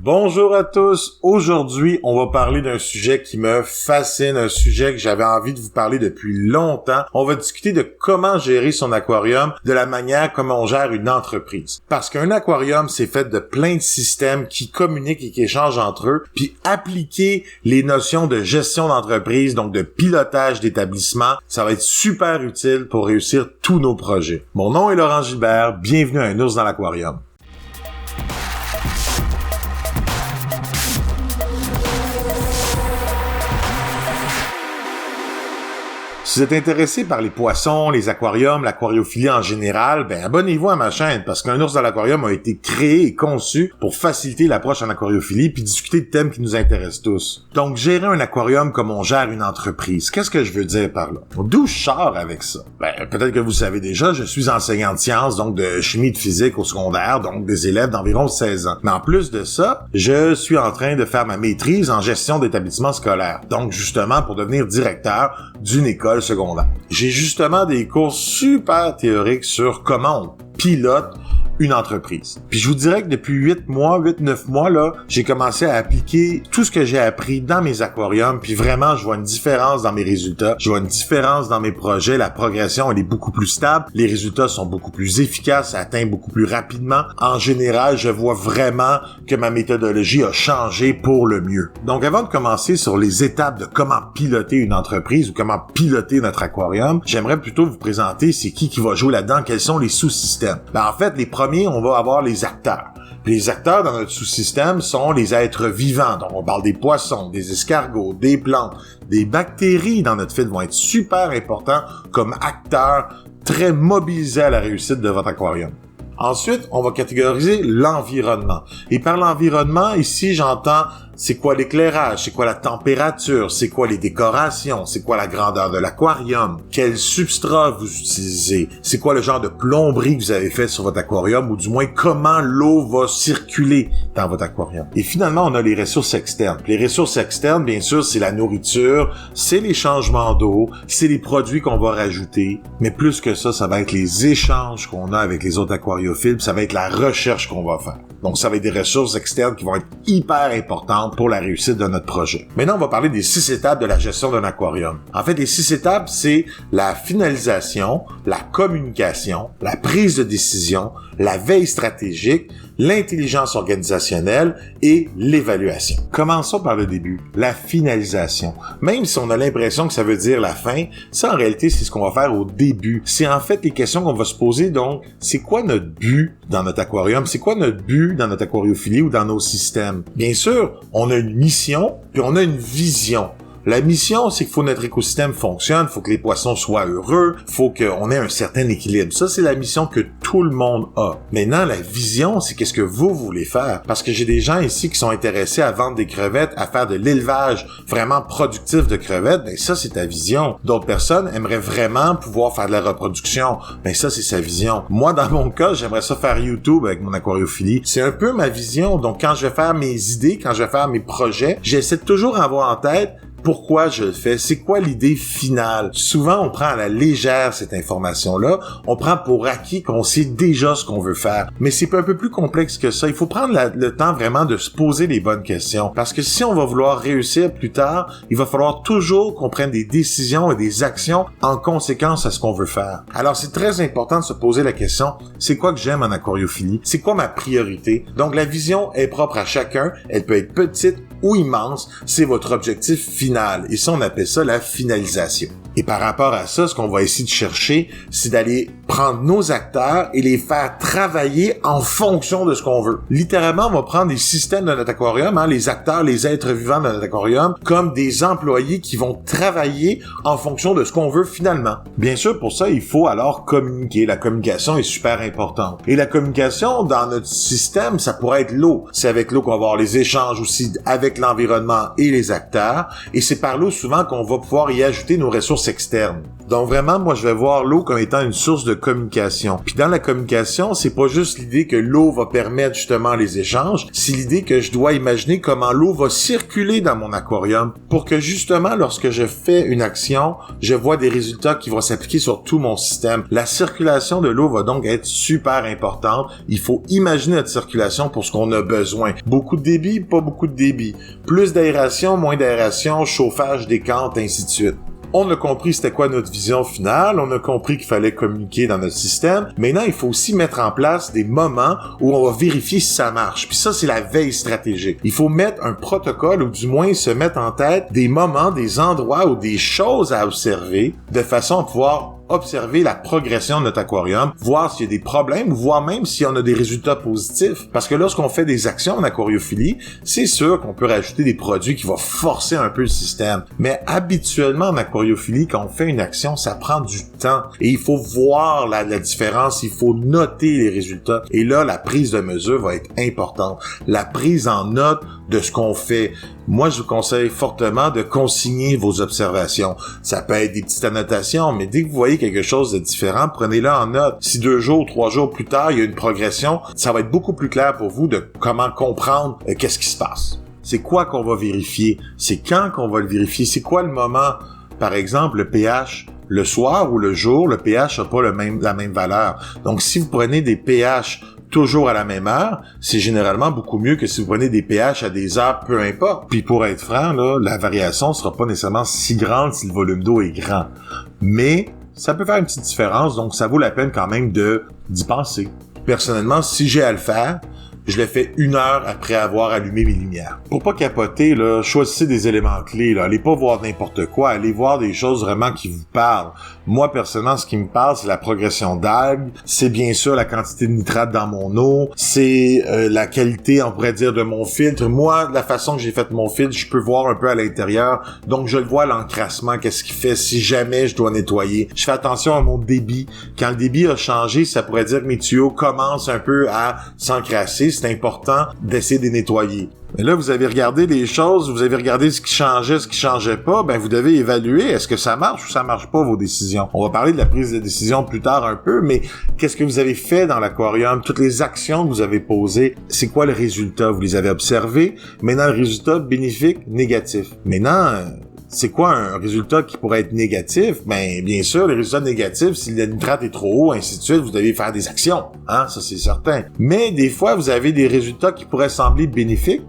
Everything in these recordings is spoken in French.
Bonjour à tous. Aujourd'hui, on va parler d'un sujet qui me fascine, un sujet que j'avais envie de vous parler depuis longtemps. On va discuter de comment gérer son aquarium, de la manière comment on gère une entreprise. Parce qu'un aquarium, c'est fait de plein de systèmes qui communiquent et qui échangent entre eux, puis appliquer les notions de gestion d'entreprise, donc de pilotage d'établissement, ça va être super utile pour réussir tous nos projets. Mon nom est Laurent Gilbert, bienvenue à Un ours dans l'aquarium. Si vous êtes intéressé par les poissons, les aquariums, l'aquariophilie en général, abonnez-vous à ma chaîne parce qu'Un ours dans l'aquarium a été créé et conçu pour faciliter l'approche en aquariophilie puis discuter de thèmes qui nous intéressent tous. Donc, gérer un aquarium comme on gère une entreprise, qu'est-ce que je veux dire par là? D'où je sors avec ça? Peut-être que vous savez déjà, je suis enseignant de sciences, donc de chimie et de physique au secondaire, donc des élèves d'environ 16 ans. Mais en plus de ça, je suis en train de faire ma maîtrise en gestion d'établissements scolaires. Donc, justement, pour devenir directeur d'une école secondaire. J'ai justement des cours super théoriques sur comment on pilote une entreprise. Puis je vous dirais que depuis 9 mois, là, j'ai commencé à appliquer tout ce que j'ai appris dans mes aquariums, puis vraiment, je vois une différence dans mes résultats, je vois une différence dans mes projets, la progression, elle est beaucoup plus stable, les résultats sont beaucoup plus efficaces, ça atteint beaucoup plus rapidement. En général, je vois vraiment que ma méthodologie a changé pour le mieux. Donc, avant de commencer sur les étapes de comment piloter une entreprise ou comment piloter notre aquarium, j'aimerais plutôt vous présenter c'est qui va jouer là-dedans, quels sont les sous-systèmes. En fait, les premiers, on va avoir les acteurs. Puis les acteurs dans notre sous-système sont les êtres vivants. Donc, on parle des poissons, des escargots, des plantes, des bactéries dans notre fil vont être super importants comme acteurs très mobilisés à la réussite de votre aquarium. Ensuite, on va catégoriser l'environnement. Et par l'environnement, ici, j'entends c'est quoi l'éclairage, c'est quoi la température, c'est quoi les décorations, c'est quoi la grandeur de l'aquarium, quel substrat vous utilisez, c'est quoi le genre de plomberie que vous avez fait sur votre aquarium ou du moins comment l'eau va circuler dans votre aquarium. Et finalement, on a les ressources externes. Les ressources externes, bien sûr, c'est la nourriture, c'est les changements d'eau, c'est les produits qu'on va rajouter, mais plus que ça va être les échanges qu'on a avec les autres aquariophiles, ça va être la recherche qu'on va faire. Donc, ça va être des ressources externes qui vont être hyper importantes pour la réussite de notre projet. Maintenant, on va parler des 6 étapes de la gestion d'un aquarium. En fait, les 6 étapes, c'est la finalisation, la communication, la prise de décision, la veille stratégique, l'intelligence organisationnelle et l'évaluation. Commençons par le début, la finalisation. Même si on a l'impression que ça veut dire la fin, ça en réalité, c'est ce qu'on va faire au début. C'est en fait les questions qu'on va se poser, donc, c'est quoi notre but dans notre aquarium? C'est quoi notre but dans notre aquariophilie ou dans nos systèmes? Bien sûr, on a une mission, puis on a une vision. La mission, c'est qu'il faut que notre écosystème fonctionne, il faut que les poissons soient heureux, il faut qu'on ait un certain équilibre. Ça, c'est la mission que tout le monde a. Maintenant, la vision, c'est qu'est-ce que vous voulez faire. Parce que j'ai des gens ici qui sont intéressés à vendre des crevettes, à faire de l'élevage vraiment productif de crevettes. Ben ça, c'est ta vision. D'autres personnes aimeraient vraiment pouvoir faire de la reproduction. Ben ça, c'est sa vision. Moi, dans mon cas, j'aimerais ça faire YouTube avec mon aquariophilie. C'est un peu ma vision. Donc, quand je vais faire mes idées, quand je vais faire mes projets, j'essaie de toujours avoir en tête pourquoi je le fais? C'est quoi l'idée finale? Souvent, on prend à la légère cette information-là. On prend pour acquis qu'on sait déjà ce qu'on veut faire. Mais c'est un peu plus complexe que ça. Il faut prendre le temps vraiment de se poser les bonnes questions. Parce que si on va vouloir réussir plus tard, il va falloir toujours qu'on prenne des décisions et des actions en conséquence à ce qu'on veut faire. Alors, c'est très important de se poser la question, c'est quoi que j'aime en aquariophilie? C'est quoi ma priorité? Donc, la vision est propre à chacun. Elle peut être petite ou immense. C'est votre objectif final. Et ça, on appelle ça la finalisation. Et par rapport à ça, ce qu'on va essayer de chercher, c'est d'aller prendre nos acteurs et les faire travailler en fonction de ce qu'on veut. Littéralement, on va prendre les systèmes de notre aquarium, les acteurs, les êtres vivants de notre aquarium, comme des employés qui vont travailler en fonction de ce qu'on veut finalement. Bien sûr, pour ça, il faut alors communiquer. La communication est super importante. Et la communication, dans notre système, ça pourrait être l'eau. C'est avec l'eau qu'on va avoir les échanges aussi avec l'environnement et les acteurs. Et c'est par l'eau souvent qu'on va pouvoir y ajouter nos ressources externes. Donc vraiment, moi, je vais voir l'eau comme étant une source de communication. Puis dans la communication, c'est pas juste l'idée que l'eau va permettre justement les échanges, c'est l'idée que je dois imaginer comment l'eau va circuler dans mon aquarium pour que justement, lorsque je fais une action, je vois des résultats qui vont s'appliquer sur tout mon système. La circulation de l'eau va donc être super importante. Il faut imaginer notre circulation pour ce qu'on a besoin. Beaucoup de débit, pas beaucoup de débit. Plus d'aération, moins d'aération, chauffage, décante, ainsi de suite. On a compris c'était quoi notre vision finale, on a compris qu'il fallait communiquer dans notre système. Maintenant, il faut aussi mettre en place des moments où on va vérifier si ça marche. Puis ça, c'est la veille stratégique. Il faut mettre un protocole ou du moins se mettre en tête des moments, des endroits ou des choses à observer de façon à pouvoir observer la progression de notre aquarium, voir s'il y a des problèmes, voir même si on a des résultats positifs. Parce que lorsqu'on fait des actions en aquariophilie, c'est sûr qu'on peut rajouter des produits qui vont forcer un peu le système. Mais habituellement en aquariophilie, quand on fait une action, ça prend du temps. Et il faut voir la différence, il faut noter les résultats. Et là, la prise de mesure va être importante. La prise en note de ce qu'on fait. Moi, je vous conseille fortement de consigner vos observations. Ça peut être des petites annotations, mais dès que vous voyez quelque chose de différent, prenez-le en note. Si 2 jours, 3 jours plus tard, il y a une progression, ça va être beaucoup plus clair pour vous de comment comprendre qu'est-ce qui se passe. C'est quoi qu'on va vérifier? C'est quand qu'on va le vérifier? C'est quoi le moment? Par exemple, le pH. Le soir ou le jour, le pH n'a pas la même valeur. Donc, si vous prenez des pH toujours à la même heure, c'est généralement beaucoup mieux que si vous prenez des pH à des heures, peu importe. Puis pour être franc, là, la variation sera pas nécessairement si grande si le volume d'eau est grand. Mais ça peut faire une petite différence, donc ça vaut la peine quand même d'y penser. Personnellement, si j'ai à le faire, je le fais 1 heure après avoir allumé mes lumières. Pour pas capoter, là, choisissez des éléments clés, là. Allez pas voir n'importe quoi. Allez voir des choses vraiment qui vous parlent. Moi, personnellement, ce qui me parle, c'est la progression d'algues. C'est bien sûr la quantité de nitrate dans mon eau. C'est la qualité, on pourrait dire, de mon filtre. Moi, la façon que j'ai fait mon filtre, je peux voir un peu à l'intérieur. Donc, je le vois, l'encrassement, qu'est-ce qu'il fait si jamais je dois nettoyer. Je fais attention à mon débit. Quand le débit a changé, ça pourrait dire que mes tuyaux commencent un peu à s'encrasser. C'est important d'essayer de les nettoyer. Mais là, vous avez regardé les choses, vous avez regardé ce qui changeait, ce qui changeait pas, ben vous devez évaluer est-ce que ça marche ou ça marche pas vos décisions. On va parler de la prise de décision plus tard un peu, mais qu'est-ce que vous avez fait dans l'aquarium? Toutes les actions que vous avez posées, c'est quoi le résultat? Vous les avez observés. Maintenant, le résultat bénéfique, négatif. Maintenant, c'est quoi un résultat qui pourrait être négatif? Ben, bien sûr, les résultats négatifs, si le nitrate est trop haut, ainsi de suite, vous devez faire des actions. Hein, ça c'est certain. Mais des fois, vous avez des résultats qui pourraient sembler bénéfiques.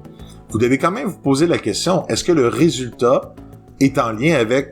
Vous devez quand même vous poser la question, est-ce que le résultat est en lien avec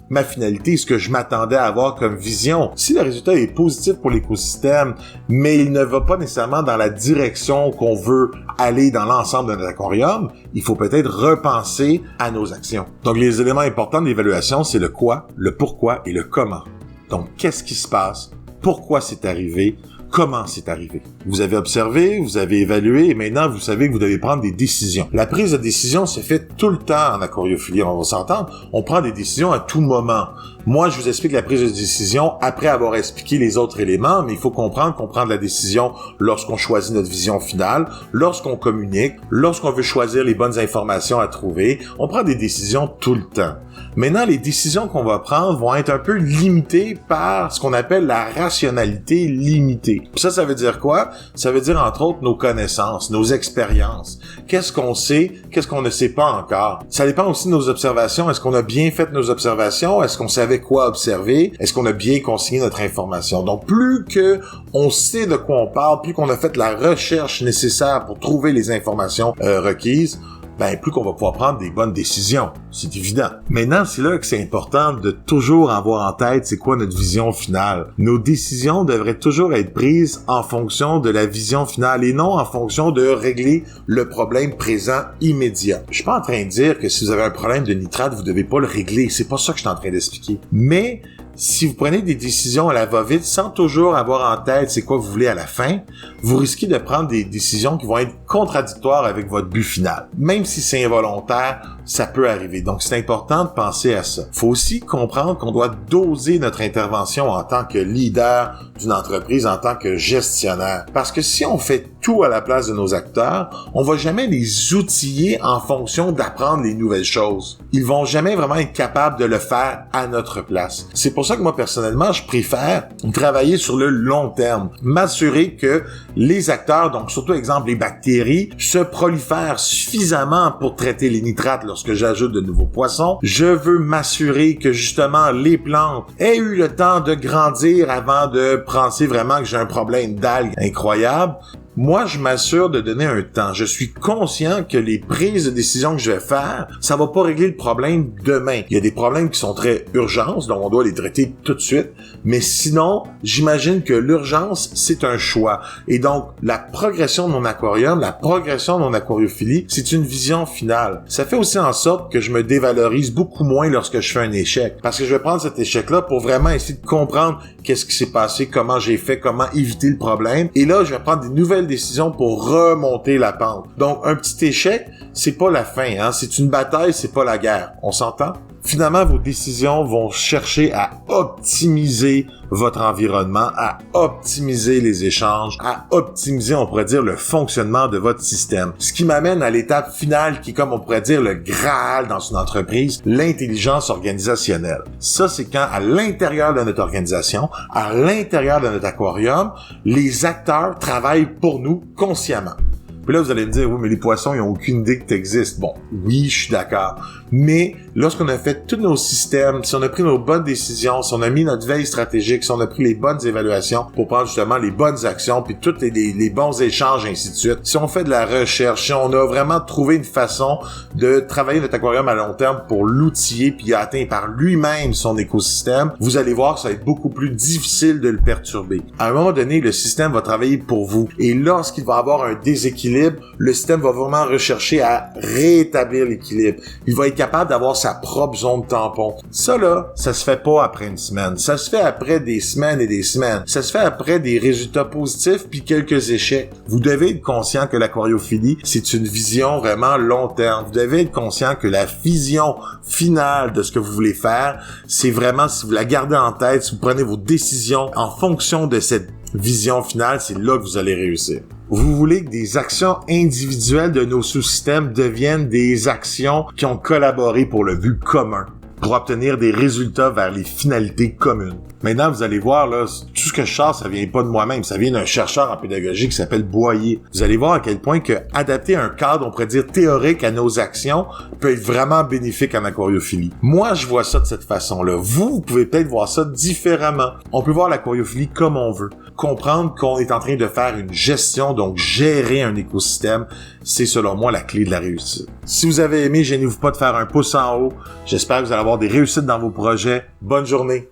ma finalité, ce que je m'attendais à avoir comme vision? Si le résultat est positif pour l'écosystème, mais il ne va pas nécessairement dans la direction qu'on veut aller dans l'ensemble de notre aquarium, il faut peut-être repenser à nos actions. Donc, les éléments importants de l'évaluation, c'est le quoi, le pourquoi et le comment. Donc, qu'est-ce qui se passe? Pourquoi c'est arrivé? Comment c'est arrivé? Vous avez observé, vous avez évalué, et maintenant vous savez que vous devez prendre des décisions. La prise de décision se fait tout le temps en aquariophilie, on va s'entendre. On prend des décisions à tout moment. Moi, je vous explique la prise de décision après avoir expliqué les autres éléments, mais il faut comprendre qu'on prend de la décision lorsqu'on choisit notre vision finale, lorsqu'on communique, lorsqu'on veut choisir les bonnes informations à trouver. On prend des décisions tout le temps. Maintenant, les décisions qu'on va prendre vont être un peu limitées par ce qu'on appelle la rationalité limitée. Puis ça veut dire quoi? Ça veut dire, entre autres, nos connaissances, nos expériences. Qu'est-ce qu'on sait? Qu'est-ce qu'on ne sait pas encore? Ça dépend aussi de nos observations. Est-ce qu'on a bien fait nos observations? Est-ce qu'on savait quoi observer? Est-ce qu'on a bien consigné notre information? Donc, plus que on sait de quoi on parle, plus qu'on a fait la recherche nécessaire pour trouver les informations requises, ben plus qu'on va pouvoir prendre des bonnes décisions. C'est évident. Maintenant, c'est là que c'est important de toujours avoir en tête c'est quoi notre vision finale. Nos décisions devraient toujours être prises en fonction de la vision finale et non en fonction de régler le problème présent immédiat. Je suis pas en train de dire que si vous avez un problème de nitrate, vous devez pas le régler. C'est pas ça que je suis en train d'expliquer. Mais si vous prenez des décisions à la va-vite sans toujours avoir en tête c'est quoi vous voulez à la fin, vous risquez de prendre des décisions qui vont être contradictoires avec votre but final. Même si c'est involontaire, ça peut arriver. Donc, c'est important de penser à ça. Faut aussi comprendre qu'on doit doser notre intervention en tant que leader d'une entreprise, en tant que gestionnaire. Parce que si on fait tout à la place de nos acteurs, on va jamais les outiller en fonction d'apprendre les nouvelles choses. Ils vont jamais vraiment être capables de le faire à notre place. C'est pour ça que moi, personnellement, je préfère travailler sur le long terme. M'assurer que les acteurs, donc surtout exemple les bactéries, se prolifèrent suffisamment pour traiter les nitrates lorsque j'ajoute de nouveaux poissons. Je veux m'assurer que justement les plantes aient eu le temps de grandir avant de penser vraiment que j'ai un problème d'algues incroyable. Moi, je m'assure de donner un temps. Je suis conscient que les prises de décision que je vais faire, ça va pas régler le problème demain. Il y a des problèmes qui sont très urgents, donc on doit les traiter tout de suite. Mais sinon, j'imagine que l'urgence, c'est un choix. Et donc, la progression de mon aquarium, la progression de mon aquariophilie, c'est une vision finale. Ça fait aussi en sorte que je me dévalorise beaucoup moins lorsque je fais un échec. Parce que je vais prendre cet échec-là pour vraiment essayer de comprendre qu'est-ce qui s'est passé, comment j'ai fait, comment éviter le problème. Et là, je vais prendre des nouvelles décisions pour remonter la pente. Donc, un petit échec, c'est pas la fin, hein. C'est une bataille, c'est pas la guerre. On s'entend? Finalement, vos décisions vont chercher à optimiser votre environnement, à optimiser les échanges, à optimiser, on pourrait dire, le fonctionnement de votre système. Ce qui m'amène à l'étape finale qui est, comme on pourrait dire, le Graal dans une entreprise, l'intelligence organisationnelle. Ça, c'est quand, à l'intérieur de notre organisation, à l'intérieur de notre aquarium, les acteurs travaillent pour nous consciemment. Puis là, vous allez me dire, oui, mais les poissons, ils ont aucune idée que tu existes. Bon, oui, je suis d'accord. Mais lorsqu'on a fait tous nos systèmes, si on a pris nos bonnes décisions, si on a mis notre veille stratégique, si on a pris les bonnes évaluations pour prendre justement les bonnes actions, puis tous les bons échanges, ainsi de suite, si on fait de la recherche, si on a vraiment trouvé une façon de travailler notre aquarium à long terme pour l'outiller puis atteindre par lui-même son écosystème, vous allez voir que ça va être beaucoup plus difficile de le perturber. À un moment donné, le système va travailler pour vous. Et lorsqu'il va avoir un déséquilibre, le système va vraiment rechercher à rétablir l'équilibre. Il va être capable d'avoir sa propre zone tampon. Ça là, ça se fait pas après une semaine. Ça se fait après des semaines et des semaines. Ça se fait après des résultats positifs puis quelques échecs. Vous devez être conscient que l'aquariophilie, c'est une vision vraiment long terme. Vous devez être conscient que la vision finale de ce que vous voulez faire, c'est vraiment, si vous la gardez en tête, si vous prenez vos décisions en fonction de cette vision finale, c'est là que vous allez réussir. Vous voulez que des actions individuelles de nos sous-systèmes deviennent des actions qui ont collaboré pour le but commun, pour obtenir des résultats vers les finalités communes. Maintenant, vous allez voir, là, tout ce que je sors, ça vient pas de moi-même, ça vient d'un chercheur en pédagogie qui s'appelle Boyer. Vous allez voir à quel point que adapter un cadre, on pourrait dire théorique à nos actions, peut être vraiment bénéfique en aquariophilie. Moi, je vois ça de cette façon-là. Vous pouvez peut-être voir ça différemment. On peut voir l'aquariophilie comme on veut. Comprendre qu'on est en train de faire une gestion, donc gérer un écosystème, c'est selon moi la clé de la réussite. Si vous avez aimé, gênez-vous pas de faire un pouce en haut. J'espère que vous allez avoir des réussites dans vos projets. Bonne journée!